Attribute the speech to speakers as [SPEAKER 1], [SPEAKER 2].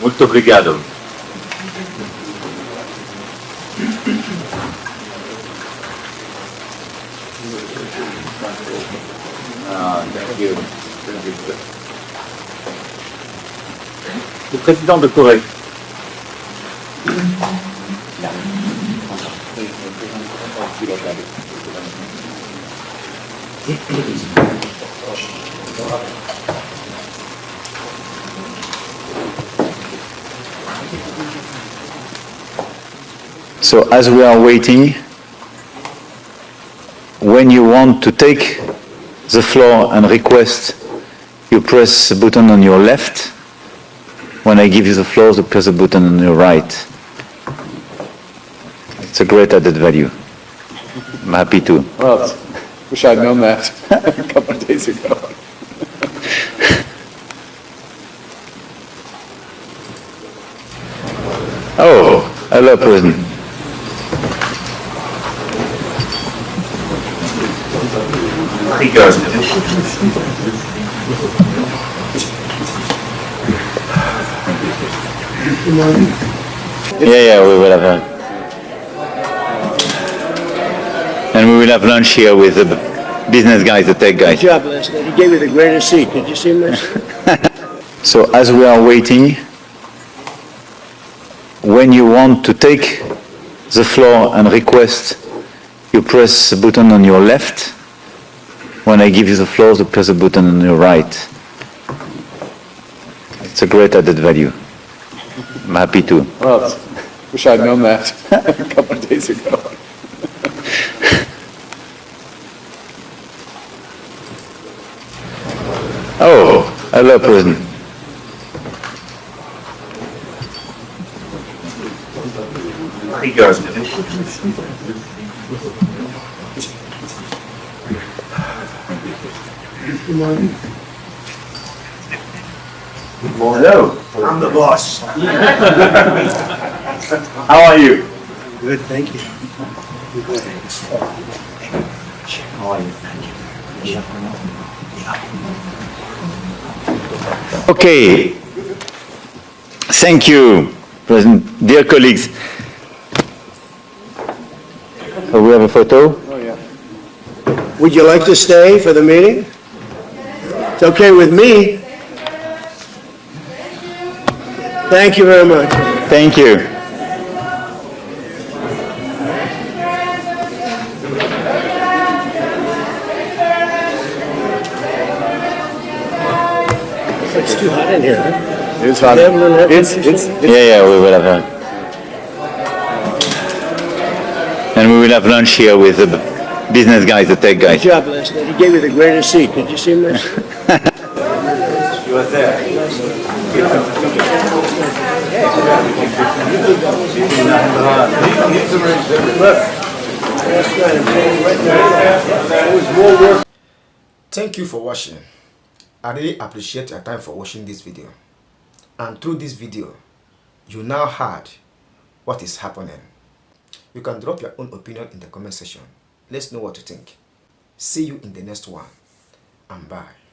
[SPEAKER 1] Muito obrigado. Thank you. Le président de Corée.
[SPEAKER 2] So as we are waiting, when you want to take the floor and request, you press the button on your left. When I give you the floor, you press the button on your right. It's a great added value. I'm happy to.
[SPEAKER 3] Well, wish I'd known that a couple of days ago.
[SPEAKER 2] Oh, hello, President. Yeah, we will have and we will have lunch here with the business guys, the tech guys.
[SPEAKER 4] Good job last night. He gave me the greatest seat. Did you see him last night?
[SPEAKER 2] So as we are waiting, when you want to take the floor and request, you press the button on your left. When I give you the floor, you press the button on your right. It's a great added value. I'm happy to.
[SPEAKER 3] Well, wish I'd known that a couple of days ago.
[SPEAKER 2] Oh, hello, President.
[SPEAKER 1] Hello.
[SPEAKER 4] I'm the boss.
[SPEAKER 1] How are you?
[SPEAKER 4] Good, thank you.
[SPEAKER 2] Okay. Thank you, President. Dear colleagues. So we have a photo.
[SPEAKER 3] Oh, yeah.
[SPEAKER 4] Would you like to stay for the meeting? It's okay with me. Thank you very much.
[SPEAKER 2] Thank you.
[SPEAKER 4] It's too hot in here, huh?
[SPEAKER 3] It's hot.
[SPEAKER 4] They haven't run air
[SPEAKER 3] It's
[SPEAKER 2] Yeah, we will have and we will have lunch here with the business guys, the tech guys.
[SPEAKER 4] Good job last night. He gave me the greatest seat. Did you see him last night?
[SPEAKER 1] You were there.
[SPEAKER 5] Thank you for watching. I really appreciate your time for watching this video. And through this video, you now heard what is happening. You can drop your own opinion in the comment section. Let's know what you think. See you in the next one, and bye.